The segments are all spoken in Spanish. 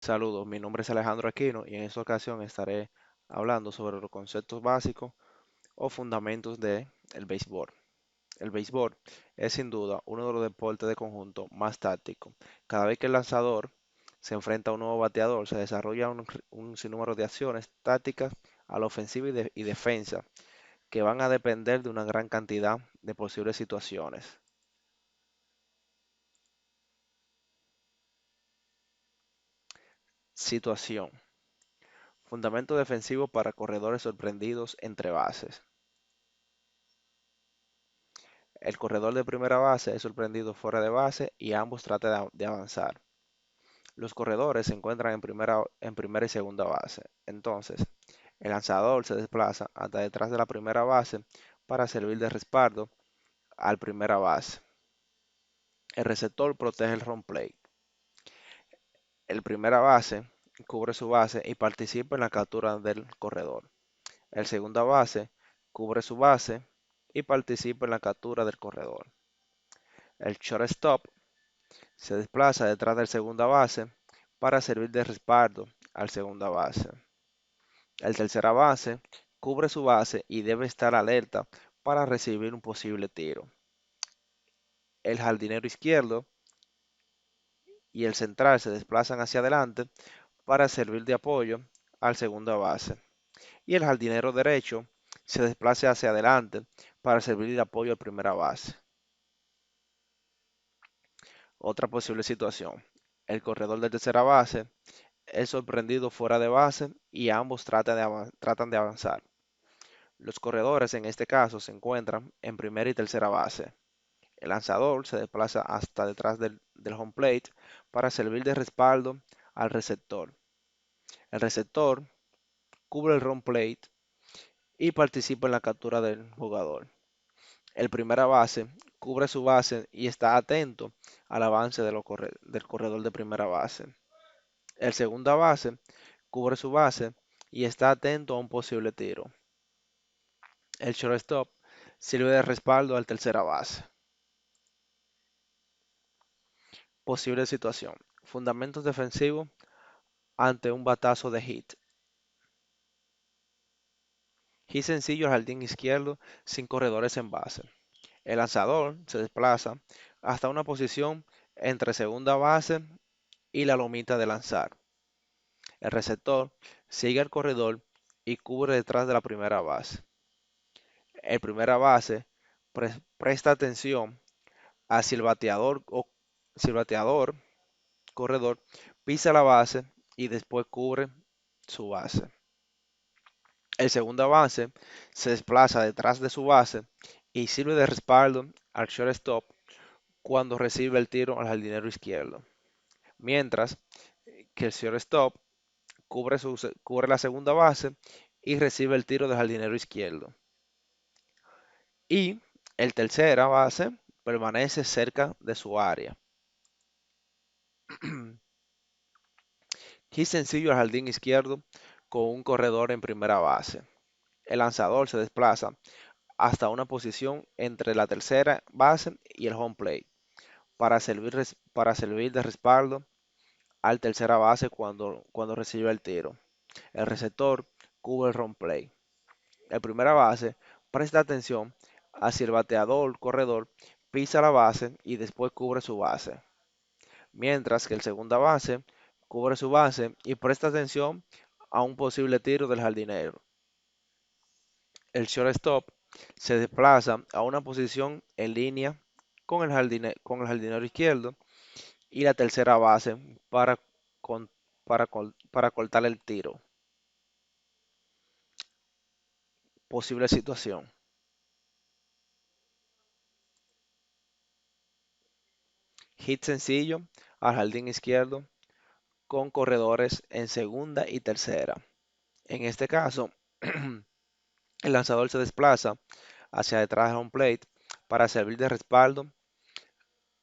Saludos, mi nombre es Alejandro Aquino y en esta ocasión estaré hablando sobre los conceptos básicos o fundamentos del béisbol. El béisbol es sin duda uno de los deportes de conjunto más tácticos. Cada vez que el lanzador se enfrenta a un nuevo bateador, se desarrolla un sinnúmero de acciones tácticas a la ofensiva y defensa que van a depender de una gran cantidad de posibles situaciones. Situación. Fundamento defensivo para corredores sorprendidos entre bases. El corredor de primera base es sorprendido fuera de base y ambos tratan de avanzar. Los corredores se encuentran en primera y segunda base. Entonces, el lanzador se desplaza hasta detrás de la primera base para servir de respaldo al primera base. El receptor protege el home plate. El primera base cubre su base y participa en la captura del corredor. El segunda base cubre su base y participa en la captura del corredor. El shortstop se desplaza detrás del segunda base para servir de respaldo al segunda base. El tercera base cubre su base y debe estar alerta para recibir un posible tiro. El jardinero izquierdo y el central se desplazan hacia adelante para servir de apoyo al segunda base. Y el jardinero derecho se desplaza hacia adelante para servir de apoyo al primera base. Otra posible situación. El corredor de tercera base es sorprendido fuera de base y ambos tratan de avanzar. Los corredores en este caso se encuentran en primera y tercera base. El lanzador se desplaza hasta detrás del home plate para servir de respaldo al receptor. El receptor cubre el home plate y participa en la captura del jugador. El primera base cubre su base y está atento al avance del corredor de primera base. El segunda base cubre su base y está atento a un posible tiro. El shortstop sirve de respaldo al tercera base. Posible situación. Fundamentos defensivos ante un batazo de hit. Hit sencillo al jardín izquierdo sin corredores en base. El lanzador se desplaza hasta una posición entre segunda base y la lomita de lanzar. El receptor sigue al corredor y cubre detrás de la primera base. El primera base presta atención a si el bateador corredor pisa la base y después cubre su base. El segunda base se desplaza detrás de su base y sirve de respaldo al shortstop cuando recibe el tiro al jardinero izquierdo. Mientras que el shortstop cubre la segunda base y recibe el tiro del jardinero izquierdo. Y el tercera base permanece cerca de su área. Hit sencillo al jardín izquierdo con un corredor en primera base. El lanzador se desplaza hasta una posición entre la tercera base y el home plate para servir de respaldo al tercera base cuando recibe el tiro. El receptor cubre el home plate. El primera base presta atención a si el bateador corredor pisa la base y después cubre su base, mientras que el segunda base cubre su base y presta atención a un posible tiro del jardinero. El shortstop se desplaza a una posición en línea con el jardinero izquierdo y la tercera base para, con- para cortar el tiro. Posible situación. Hit sencillo al jardín izquierdo con corredores en segunda y tercera. En este caso, el lanzador se desplaza hacia detrás del home plate para servir de respaldo,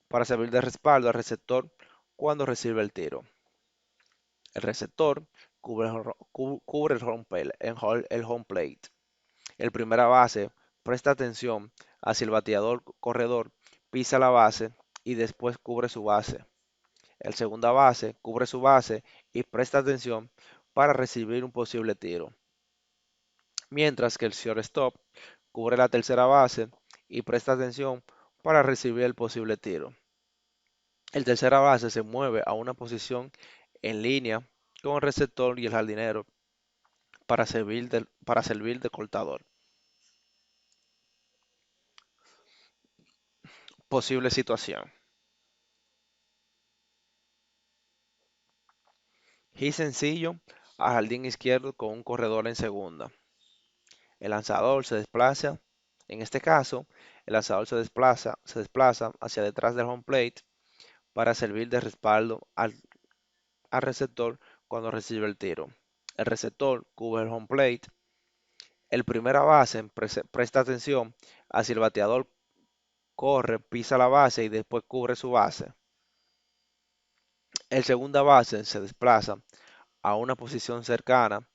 para servir de respaldo al receptor cuando recibe el tiro. El receptor cubre el home plate. El primera base presta atención a si el bateador corredor pisa la base y después cubre su base. El segunda base cubre su base y presta atención para recibir un posible tiro, mientras que el shortstop cubre la tercera base y presta atención para recibir el posible tiro. El tercera base se mueve a una posición en línea con el receptor y el jardinero para servir de cortador. Posible situación. Hit sencillo al jardín izquierdo con un corredor en segunda. El lanzador se desplaza, en este caso, el lanzador se desplaza hacia detrás del home plate para servir de respaldo al receptor cuando recibe el tiro. El receptor cubre el home plate. El primera base presta atención hacia el bateador, corre, pisa la base y después cubre su base. El segunda base se desplaza a una posición cercana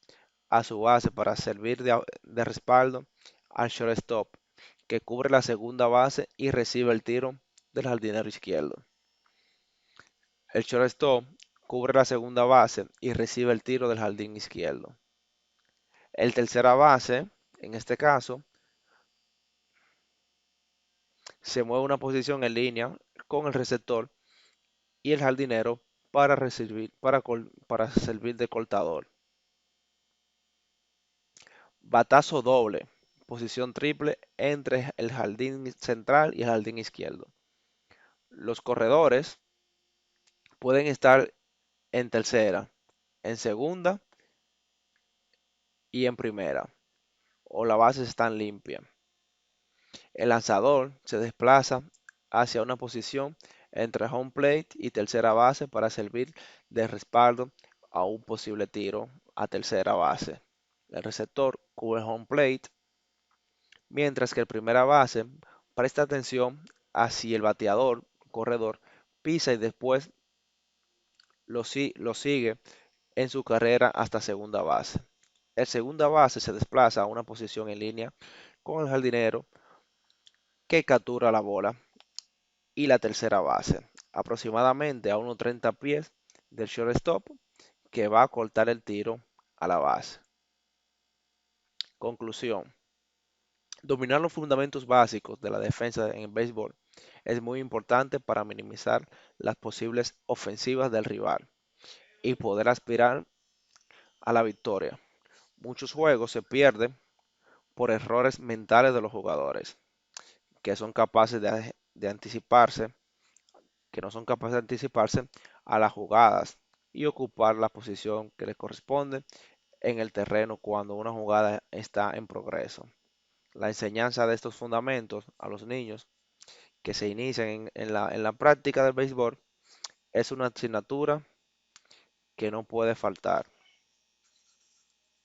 a su base para servir de respaldo al shortstop, que cubre la segunda base y recibe el tiro del jardinero izquierdo. El shortstop cubre la segunda base y recibe el tiro del jardín izquierdo. El tercera base, en este caso, se mueve una posición en línea con el receptor y el jardinero para servir de cortador. Batazo doble, posición triple entre el jardín central y el jardín izquierdo. Los corredores pueden estar en tercera, en segunda y en primera, o la base está limpia. El lanzador se desplaza hacia una posición entre home plate y tercera base para servir de respaldo a un posible tiro a tercera base. El receptor cubre home plate, mientras que el primera base presta atención hacia el bateador, corredor, pisa y después lo sigue en su carrera hasta segunda base. El segunda base se desplaza a una posición en línea con el jardinero que captura la bola y la tercera base, aproximadamente a unos 30 pies del shortstop que va a cortar el tiro a la base. Conclusión. Dominar los fundamentos básicos de la defensa en el béisbol es muy importante para minimizar las posibles ofensivas del rival y poder aspirar a la victoria. Muchos juegos se pierden por errores mentales de los jugadores, que son capaces de anticiparse, que no son capaces de anticiparse a las jugadas y ocupar la posición que les corresponde en el terreno cuando una jugada está en progreso. La enseñanza de estos fundamentos a los niños que se inician en la práctica del béisbol es una asignatura que no puede faltar.